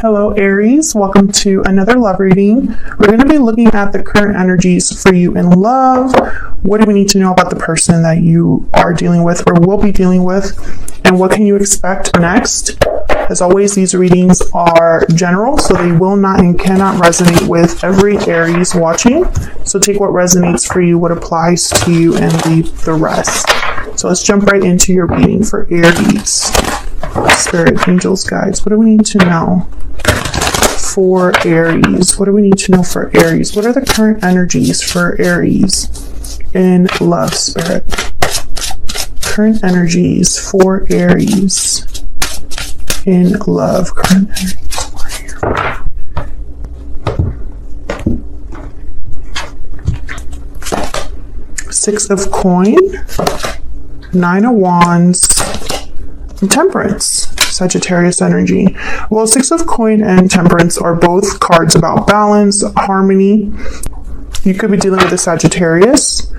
Hello Aries, welcome to another love reading. We're going to be looking at the current energies for you in love. What do we need to know about the person that you are dealing with or will be dealing with? And what can you expect next? As always, these readings are general, so they will not and cannot resonate with every Aries watching. So take what resonates for you, what applies to you, and leave the rest. So let's jump right into your reading for Aries. Spirit, angels, guides, what do we need to know for Aries? What do we need to know for Aries? What are the current energies for Aries in love, Spirit? Current energies for Aries in love. Current energies for you. Six of Coins, Nine of Wands, and Temperance. Sagittarius energy. Well, Six of Coins and Temperance are both cards about balance, harmony. You could be dealing with a Sagittarius.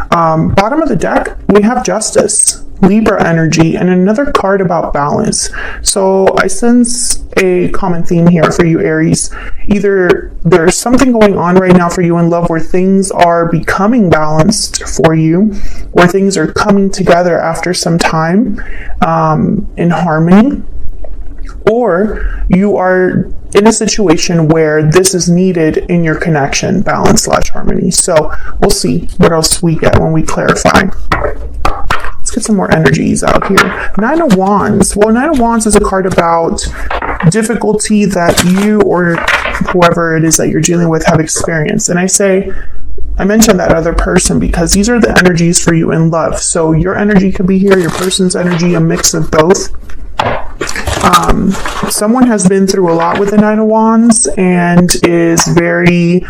Bottom of the deck, we have Justice, Libra energy, and another card about balance. So I sense a common theme here for you, Aries. Either there's something going on right now for you in love where things are becoming balanced for you, where things are coming together after some time in harmony, or you are in a situation where this is needed in your connection, balance / harmony. So we'll see what else we get when we clarify. Let's get some more energies out here. Nine of Wands. Well, Nine of Wands is a card about difficulty that you or whoever it is that you're dealing with have experienced. And I mentioned that other person because these are the energies for you in love. So your energy could be here, your person's energy, a mix of both. Someone has been through a lot with the Nine of Wands and is very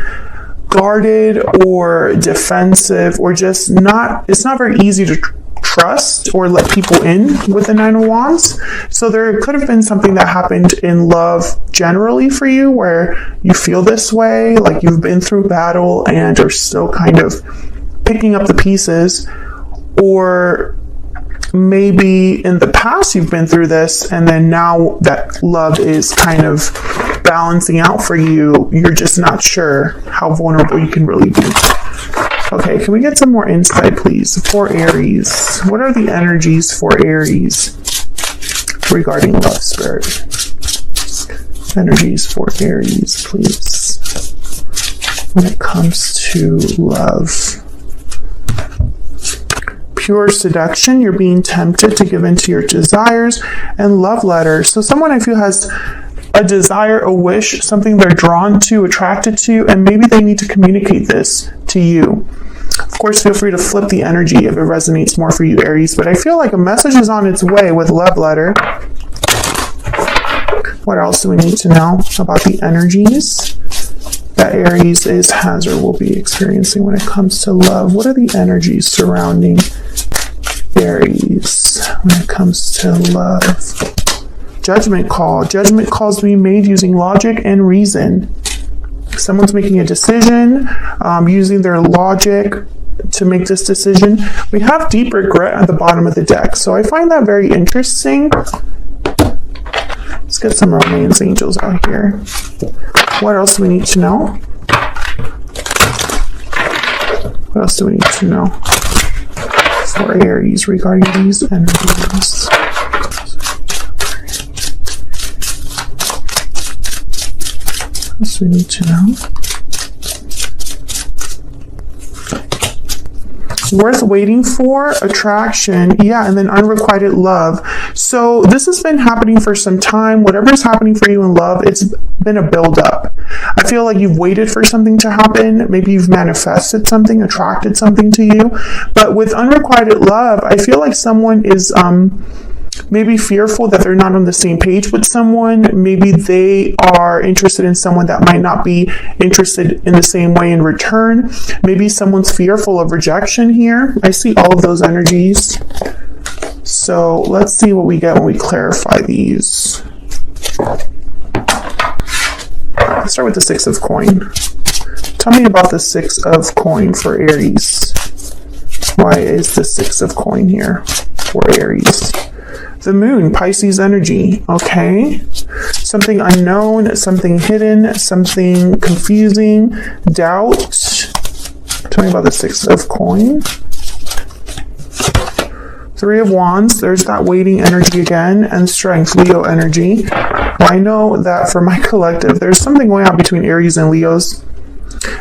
guarded or defensive, or just it's not very easy to trust or let people in with the Nine of Wands. So there could have been something that happened in love generally for you where you feel this way, like you've been through battle and are still kind of picking up the pieces, or maybe in the past you've been through this and then now that love is kind of balancing out for you, you're just not sure how vulnerable you can really be. Okay, can we get some more insight, please, for Aries? What are the energies for Aries regarding love, Spirit? Energies for Aries, please, when it comes to love. Pure seduction, you're being tempted to give into your desires, and love letters. So someone I feel has a desire, a wish, something they're drawn to, attracted to, and maybe they need to communicate this to you. Of course, feel free to flip the energy if it resonates more for you, Aries, but I feel like a message is on its way with love letter. What else do we need to know about the energies that Aries has or will be experiencing when it comes to love? What are the energies surrounding Aries when it comes to love? Judgment call. Judgment calls being made using logic and reason. Someone's making a decision, using their logic to make this decision. We have deep regret at the bottom of the deck, so I find that very interesting. Let's get some romance angels out here. What else do we need to know? What else do we need to know for Aries regarding these energies? What else do we need to know? Worth waiting for, attraction, yeah, and then unrequited love. So this has been happening for some time. Whatever is happening for you in love, it's been a build-up. I feel like you've waited for something to happen. Maybe you've manifested something, attracted something to you. But with unrequited love, I feel like someone is maybe fearful that they're not on the same page with someone. Maybe they are interested in someone that might not be interested in the same way in return. Maybe someone's fearful of rejection here. I see all of those energies. So let's see what we get when we clarify these. Let's start with the Six of Coins. Tell me about the Six of Coins for Aries. Why is the Six of Coins here for Aries? The moon, Pisces energy, okay? Something unknown, something hidden, something confusing, doubt. Tell me about the Six of Coins. Three of Wands, there's that waiting energy again, and Strength, Leo energy. Well, I know that for my collective, there's something going on between Aries and Leos.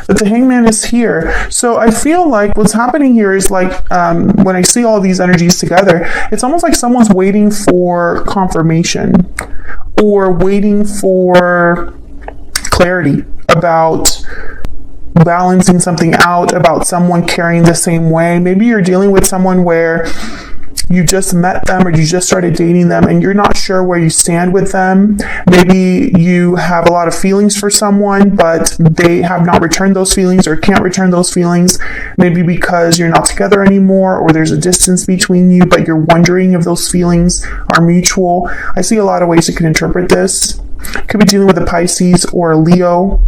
But the Hangman is here. So I feel like what's happening here is like, when I see all these energies together, it's almost like someone's waiting for confirmation or waiting for clarity about balancing something out, about someone carrying the same way. Maybe you're dealing with someone where you just met them or you just started dating them and you're not sure where you stand with them. Maybe you have a lot of feelings for someone, but they have not returned those feelings or can't return those feelings. Maybe because you're not together anymore or there's a distance between you, but you're wondering if those feelings are mutual. I see a lot of ways you can interpret this. Could be dealing with a Pisces or a Leo.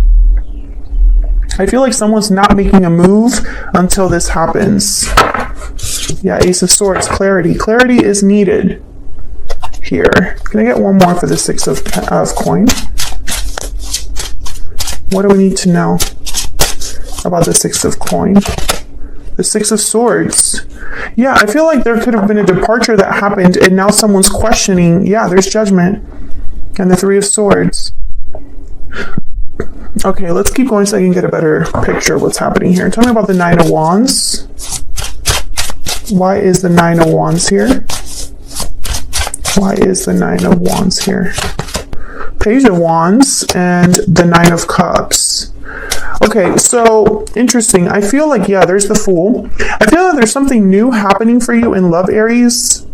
I feel like someone's not making a move until this happens. Yeah, Ace of Swords, clarity. Clarity is needed here. Can I get one more for the Six of Coins? What do we need to know about the Six of Coins? The Six of Swords. Yeah, I feel like there could have been a departure that happened and now someone's questioning. Yeah, there's judgment. And the Three of Swords. Okay, let's keep going so I can get a better picture of what's happening here. Tell me about the Nine of Wands. Why is the Nine of Wands here? Why is the Nine of Wands here? Page of Wands and the Nine of Cups. Okay, so interesting. I feel like, yeah, there's the Fool. I feel like there's something new happening for you in love, Aries.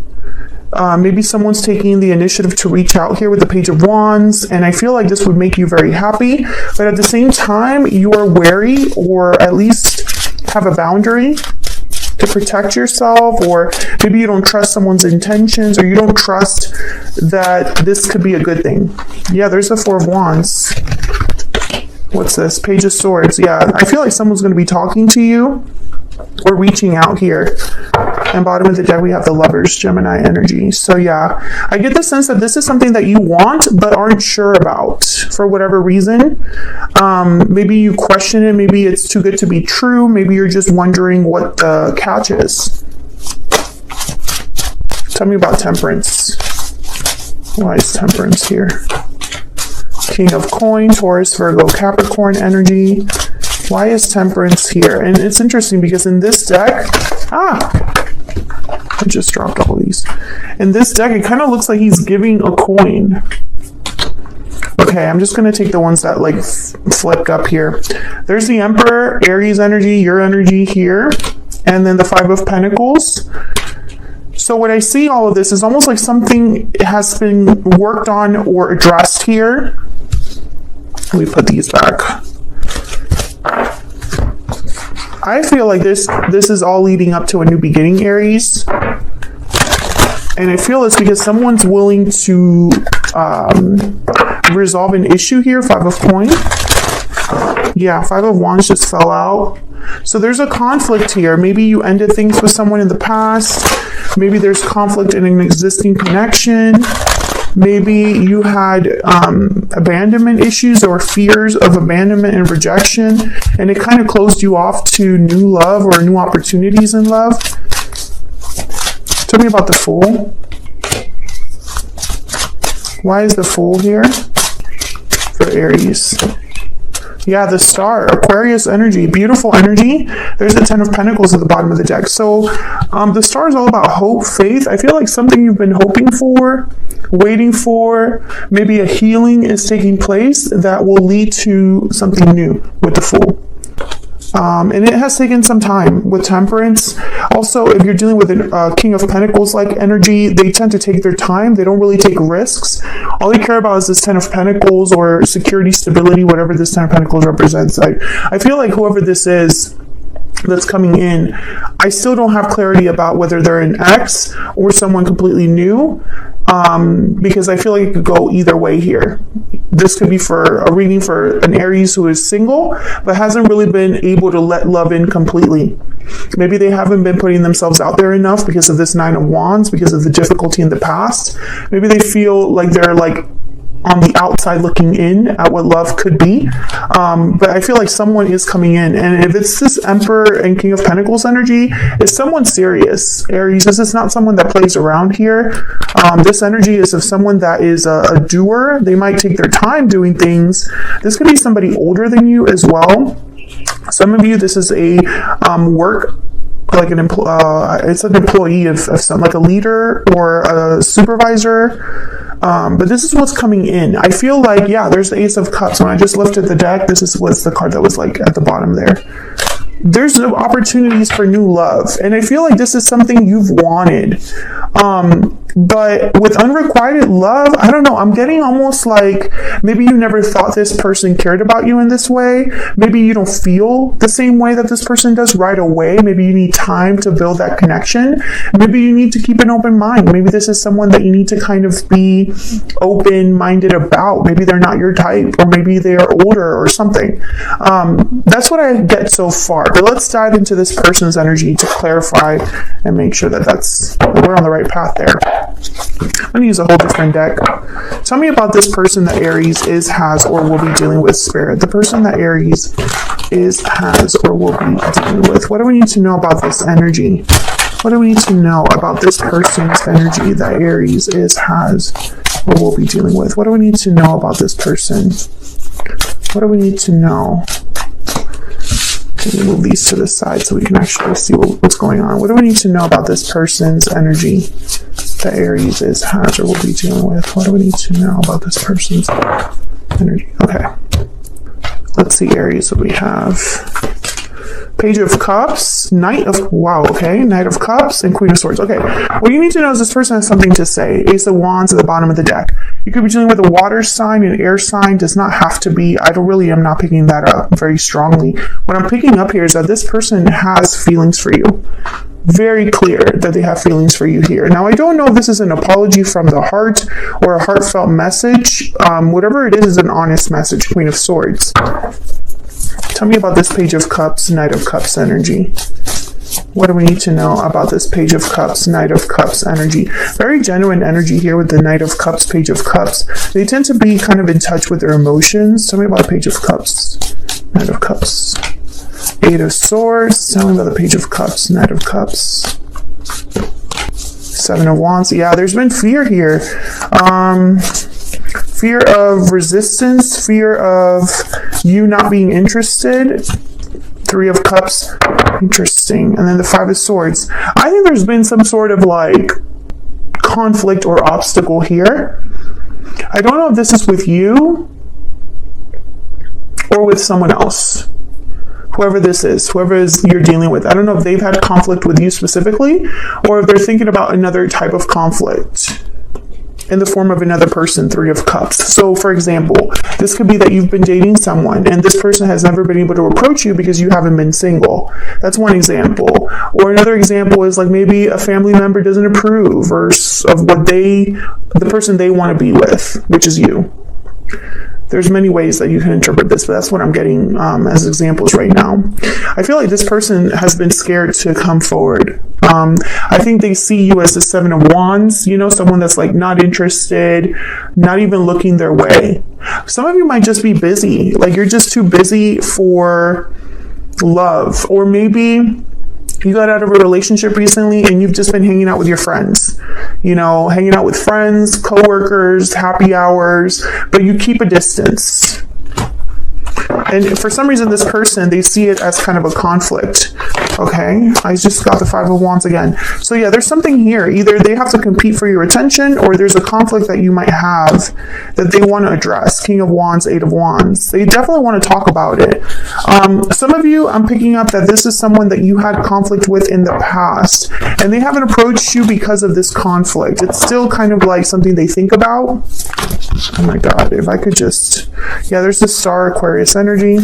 Maybe someone's taking the initiative to reach out here with the Page of Wands, and I feel like this would make you very happy. But at the same time, you are wary, or at least have a boundary to protect yourself, or maybe you don't trust someone's intentions, or you don't trust that this could be a good thing. Yeah, there's the Four of Wands. What's this? Page of Swords. Yeah, I feel like someone's going to be talking to you or reaching out here. And bottom of the deck, we have the Lovers, Gemini energy. So yeah, I get the sense that this is something that you want but aren't sure about for whatever reason. Maybe you question it. Maybe it's too good to be true. Maybe you're just wondering what the catch is. Tell me about Temperance. Why is Temperance here? King of Coins, Taurus, Virgo, Capricorn energy. Why is Temperance here? And it's interesting because in this deck, I just dropped all these. In this deck, it kind of looks like he's giving a coin. Okay, I'm just going to take the ones that like flipped up here. There's the Emperor, Aries energy, your energy here, and then the Five of Pentacles. So when I see all of this, is almost like something has been worked on or addressed here. Let me put these back. I feel like this is all leading up to a new beginning, Aries. And I feel it's because someone's willing to resolve an issue here. Five of Coins. Yeah, Five of Wands just fell out. So there's a conflict here. Maybe you ended things with someone in the past. Maybe there's conflict in an existing connection. Maybe you had abandonment issues or fears of abandonment and rejection, and it kind of closed you off to new love or new opportunities in love. Tell me about the Fool. Why is the Fool here for Aries? Yeah, the Star, Aquarius energy, beautiful energy. There's the Ten of Pentacles at the bottom of the deck. So the Star is all about hope, faith. I feel like something you've been hoping for, waiting for, maybe a healing is taking place that will lead to something new with the Fool. And it has taken some time with Temperance. Also, if you're dealing with a King of Pentacles like energy, they tend to take their time. They don't really take risks. All they care about is this Ten of Pentacles or security, stability, whatever this Ten of Pentacles represents. I feel like whoever this is that's coming in, I still don't have clarity about whether they're an ex or someone completely new, because I feel like it could go either way here. This could be for a reading for an Aries who is single, but hasn't really been able to let love in completely. Maybe they haven't been putting themselves out there enough because of this Nine of Wands, because of the difficulty in the past. Maybe they feel like they're like on the outside looking in at what love could be. But I feel like someone is coming in. And if it's this Emperor and King of Pentacles energy, it's someone serious. Aries, this is not someone that plays around here. This energy is of someone that is a doer. They might take their time doing things. This could be somebody older than you as well. Some of you, this is a work, like it's an employee of some, like a leader or a supervisor. But this is what's coming in. I feel like, yeah, there's the Ace of Cups. When I just lifted the deck, this was the card that was like at the bottom there. There's no opportunities for new love. And I feel like this is something you've wanted. But with unrequited love, I don't know, I'm getting almost like maybe you never thought this person cared about you in this way. Maybe you don't feel the same way that this person does right away. Maybe you need time to build that connection. Maybe you need to keep an open mind. Maybe this is someone that you need to kind of be open-minded about. Maybe they're not your type, or maybe they are older or something. That's what I get so far. But let's dive into this person's energy to clarify and make sure that we're on the right path there. I'm going to use a whole different deck. Tell me about this person that Aries is, has, or will be dealing with, Spirit. The person that Aries is, has, or will be dealing with. What do we need to know about this energy? What do we need to know about this person's energy that Aries is, has, or will be dealing with? What do we need to know about this person? What do we need to know? Can we move these to the side so we can actually see what's going on? What do we need to know about this person's energy that Aries is, has, or will be dealing with? What do we need to know about this person's energy? Okay. Let's see, Aries, what we have. Page of Cups, Knight of, wow, okay, Knight of Cups, and Queen of Swords. Okay, what you need to know is this person has something to say. Ace of Wands at the bottom of the deck. You could be dealing with a water sign, an air sign, does not have to be. I am not picking that up very strongly. What I'm picking up here is that this person has feelings for you. Very clear that they have feelings for you here. Now, I don't know if this is an apology from the heart or a heartfelt message. Whatever it is an honest message, Queen of Swords. Tell me about this Page of Cups, Knight of Cups energy. What do we need to know about this Page of Cups, Knight of Cups energy? Very genuine energy here with the Knight of Cups, Page of Cups. They tend to be kind of in touch with their emotions. Tell me about the Page of Cups, Knight of Cups. Eight of Swords. Tell me about the Page of Cups, Knight of Cups. Seven of Wands. Yeah, there's been fear here. Fear of resistance, fear of you not being interested. Three of Cups, interesting. And then the Five of Swords. I think there's been some sort of like conflict or obstacle here. I don't know if this is with you or with someone else. Whoever this is, whoever you're dealing with. I don't know if they've had conflict with you specifically, or if they're thinking about another type of conflict in the form of another person, Three of Cups. So, for example, this could be that you've been dating someone and this person has never been able to approach you because you haven't been single. That's one example. Or another example is like maybe a family member doesn't approve of what the person they want to be with, which is you. There's many ways that you can interpret this, but that's what I'm getting as examples right now. I feel like this person has been scared to come forward. I think they see you as the Seven of Wands, someone that's like not interested, not even looking their way. Some of you might just be busy, like you're just too busy for love, or maybe you got out of a relationship recently and you've just been hanging out with your friends, hanging out with friends, coworkers, happy hours, but you keep a distance. And for some reason, this person, they see it as kind of a conflict. Okay, I just got the Five of Wands again. So yeah, there's something here. Either they have to compete for your attention, or there's a conflict that you might have that they want to address. King of Wands, Eight of Wands. They definitely want to talk about it. Some of you, I'm picking up that this is someone that you had conflict with in the past, and they haven't approached you because of this conflict. It's still kind of like something they think about. Oh my God, if I could just... Yeah, there's this Star Aquarius energy.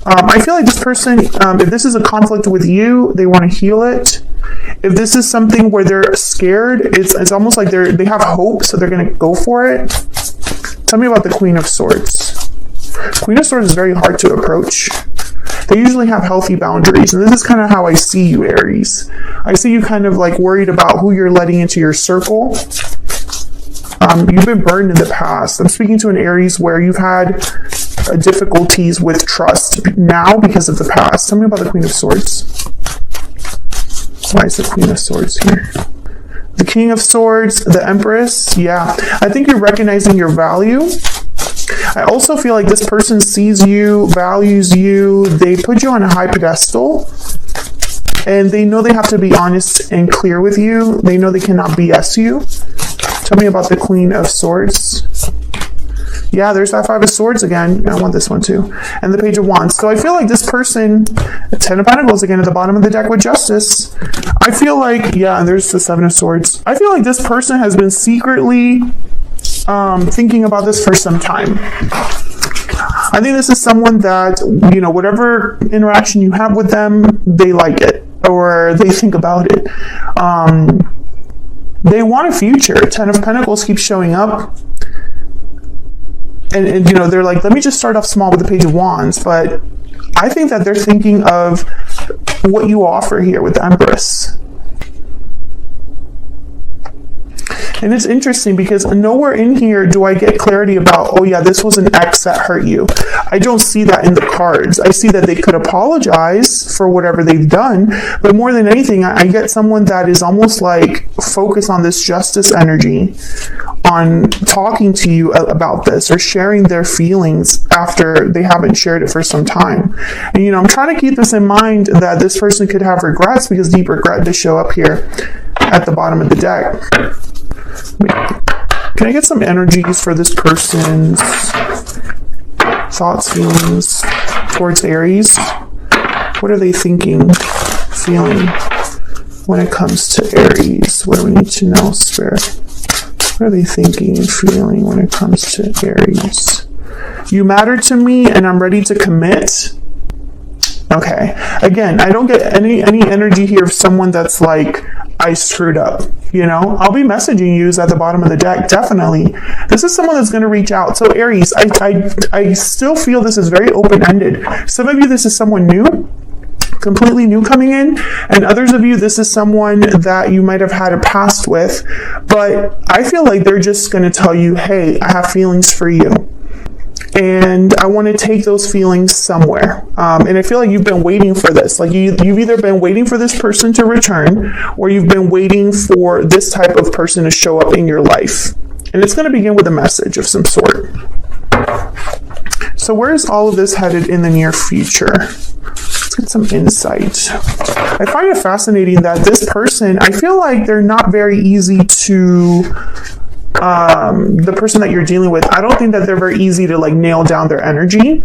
I feel like this person, if this is a conflict with you, they want to heal it. If this is something where they're scared, it's almost like they have hope, so they're going to go for it. Tell me about the Queen of Swords. Queen of Swords is very hard to approach. They usually have healthy boundaries, and this is kind of how I see you, Aries. I see you kind of like worried about who you're letting into your circle. You've been burned in the past. I'm speaking to an Aries where you've had difficulties with trust now because of the past. Tell me about the Queen of Swords. Why is the Queen of Swords here? The King of Swords, the Empress. Yeah, I think you're recognizing your value. I also feel like this person sees you, values you. They put you on a high pedestal. And they know they have to be honest and clear with you. They know they cannot BS you. Tell me about the Queen of Swords. Yeah, there's that Five of Swords again. I want this one too. And the Page of Wands. So I feel like this person, Ten of Pentacles again at the bottom of the deck with Justice. I feel like, yeah, and there's the Seven of Swords. I feel like this person has been secretly thinking about this for some time. I think this is someone that, you know, whatever interaction you have with them, they like it or they think about it. They want a future. Ten of Pentacles keeps showing up. And, you know, they're like, let me just start off small with the Page of Wands. But I think that they're thinking of what you offer here with the Empress. And it's interesting because nowhere in here do I get clarity about, oh yeah, this was an ex that hurt you. I don't see that in the cards. I see that they could apologize for whatever they've done. But more than anything, I get someone that is almost like focused on this justice energy, on talking to you about this or sharing their feelings after they haven't shared it for some time. And, you know, I'm trying to keep this in mind that this person could have regrets because deep regret does show up here at the bottom of the deck. Can I get some energies for this person's thoughts, feelings towards Aries? What are they thinking, feeling when it comes to Aries? What do we need to know, Spirit? What are they thinking and feeling when it comes to Aries? You matter to me and I'm ready to commit. Okay. Again, I don't get any energy here of someone that's like, I screwed up. You know, I'll be messaging you at the bottom of the deck. Definitely. This is someone that's going to reach out. So Aries, I still feel this is very open-ended. Some of you, this is someone new, completely new coming in. And others of you, this is someone that you might have had a past with. But I feel like they're just going to tell you, hey, I have feelings for you. And I want to take those feelings somewhere. And I feel like you've been waiting for this. Like you've either been waiting for this person to return or you've been waiting for this type of person to show up in your life. And it's going to begin with a message of some sort. So where is all of this headed in the near future? Let's get some insight. I find it fascinating that this person, I feel like they're not very easy to... the person that you're dealing with, I don't think that they're very easy to like nail down their energy.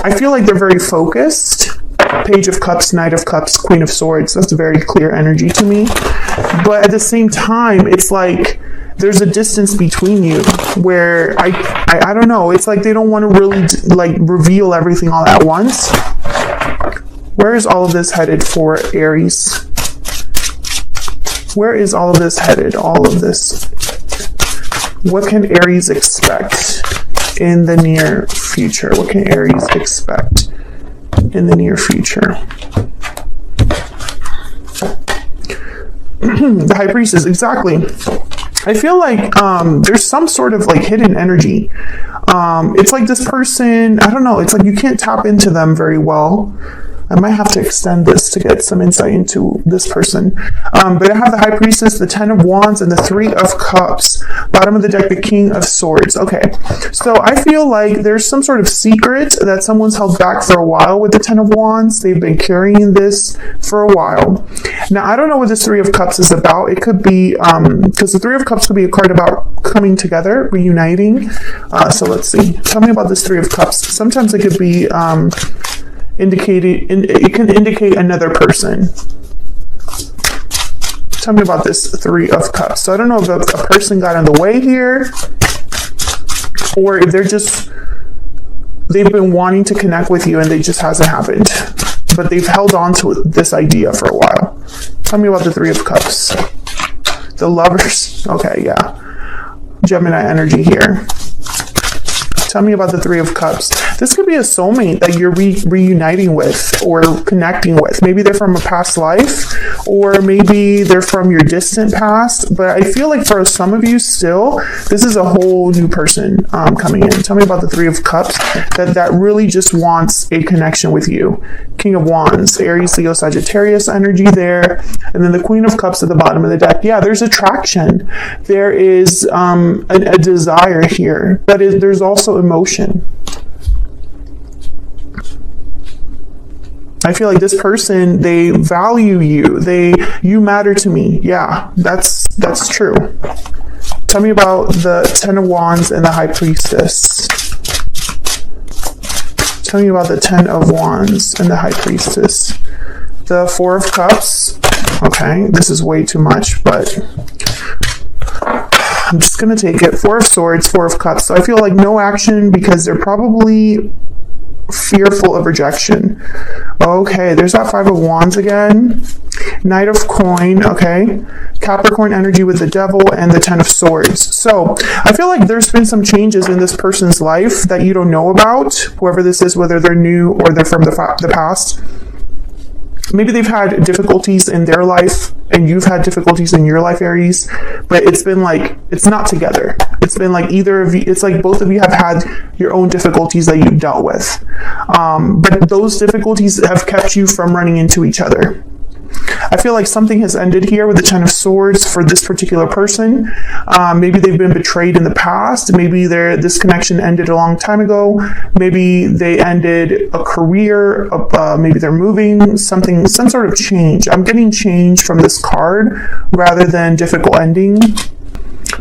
I feel like they're very focused. Page of Cups, Knight of Cups, Queen of Swords. That's a very clear energy to me. But at the same time, it's like there's a distance between you where I don't know. It's like they don't want to really like reveal everything all at once. Where is all of this headed for Aries? Where is all of this headed? All of this. What can Aries expect in the near future? What can Aries expect in the near future? The High Priestess, exactly. I feel like there's some sort of like hidden energy. It's like this person, I don't know, it's like you can't tap into them very well. I might have to extend this to get some insight into this person. But I have the High Priestess, the Ten of Wands, and the Three of Cups. Bottom of the deck, the King of Swords. Okay, so I feel like there's some sort of secret that someone's held back for a while with the Ten of Wands. They've been carrying this for a while. Now, I don't know what this Three of Cups is about. It could be, because the Three of Cups could be a card about coming together, reuniting. So let's see. Tell me about this Three of Cups. Sometimes it could be... it can indicate another person. Tell me about this Three of Cups. So I don't know if a person got in the way here or if they're just they've been wanting to connect with you and they just hasn't happened. But they've held on to this idea for a while. Tell me about the Three of Cups. The Lovers. Okay, yeah. Gemini energy here. Tell me about the Three of Cups. This could be a soulmate that you're reuniting with or connecting with. Maybe they're from a past life, or maybe they're from your distant past. But I feel like for some of you still, this is a whole new person coming in. Tell me about the Three of Cups that really just wants a connection with you. King of Wands, Aries, Leo, Sagittarius energy there. And then the Queen of Cups at the bottom of the deck. Yeah, there's attraction. There is a desire here. But there's also emotion. I feel like this person, they value you. You matter to me. Yeah, that's true. Tell me about the Ten of Wands and the High Priestess. Tell me about the Ten of Wands and the High Priestess. The Four of Cups. Okay, this is way too much, but I'm just going to take it. Four of Swords, Four of Cups. So I feel like no action because they're probably fearful of rejection. Okay, there's that Five of Wands again. Knight of Coin, okay. Capricorn energy with the Devil and the Ten of Swords. So I feel like there's been some changes in this person's life that you don't know about, whoever this is, whether they're new or they're from the past. Maybe they've had difficulties in their life and you've had difficulties in your life, Aries, but it's been like, it's not together. It's been like either of you, it's like both of you have had your own difficulties that you've dealt with. But those difficulties have kept you from running into each other. I feel like something has ended here with the Ten of Swords for this particular person. Maybe they've been betrayed in the past. Maybe this connection ended a long time ago. Maybe they ended a career. Maybe they're moving, some sort of change. I'm getting change from this card rather than difficult ending.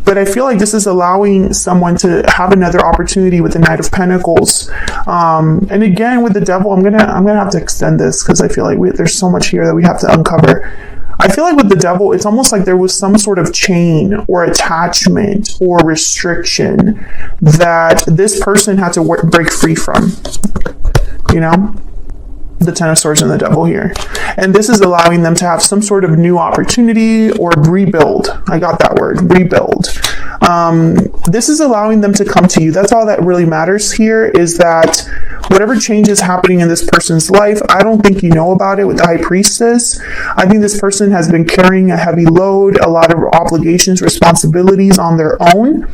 But I feel like this is allowing someone to have another opportunity with the Knight of Pentacles. And again, with the Devil, I'm gonna have to extend this because I feel like there's so much here that we have to uncover. I feel like with the Devil, it's almost like there was some sort of chain or attachment or restriction that this person had to break free from, you know? The Ten of Swords and the Devil here. And this is allowing them to have some sort of new opportunity or rebuild. I got that word, rebuild. This is allowing them to come to you. That's all that really matters here, is that whatever change is happening in this person's life, I don't think you know about it with the High Priestess. I think this person has been carrying a heavy load, a lot of obligations, responsibilities on their own.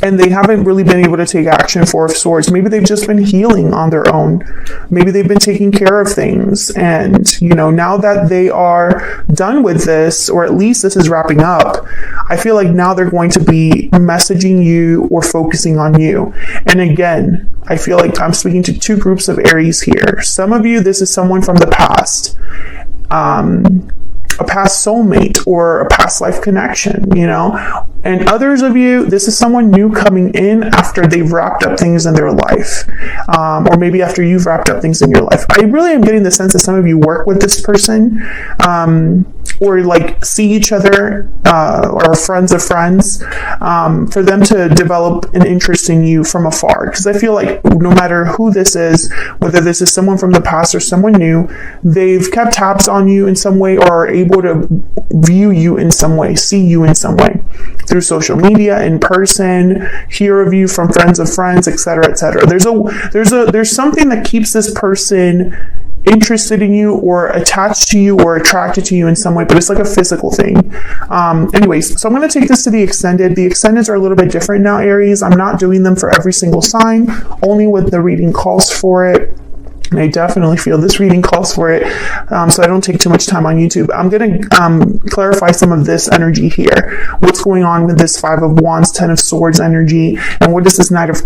And they haven't really been able to take action. Four of Swords. Maybe they've just been healing on their own. Maybe they've been taking care of things. And, you know, now that they are done with this, or at least this is wrapping up, I feel like now they're going to be messaging you or focusing on you. And again, I feel like I'm speaking to two groups of Aries here. Some of you, this is someone from the past. A past soulmate or a past life connection, you know. And others of you, this is someone new coming in after they've wrapped up things in their life. Or maybe after you've wrapped up things in your life. I really am getting the sense that some of you work with this person, or like see each other, or friends of friends, for them to develop an interest in you from afar. Because I feel like no matter who this is, whether this is someone from the past or someone new, they've kept tabs on you in some way, or are able to view you in some way, see you in some way, through social media, in person, hear of you from friends of friends, etc., etc. There's something that keeps this person interested in you or attached to you or attracted to you in some way, but it's like a physical thing. Anyways, so I'm going to take this to the extended. The extendeds are a little bit different now, Aries. I'm not doing them for every single sign, only when the reading calls for it. And I definitely feel this reading calls for it, so I don't take too much time on YouTube. I'm going to clarify some of this energy here. What's going on with this Five of Wands, Ten of Swords energy, and what does this Knight of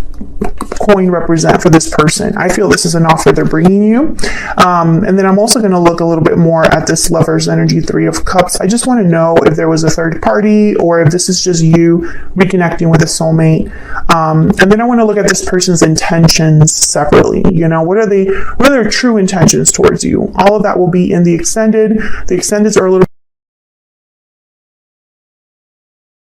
Coin represent for this person? I feel this is an offer they're bringing you. And then I'm also going to look a little bit more at this Lover's energy, Three of Cups. I just want to know if there was a third party or if this is just you reconnecting with a soulmate. And then I want to look at this person's intentions separately. You know, what are their true intentions towards you? All of that will be in the extended. The extendeds are a little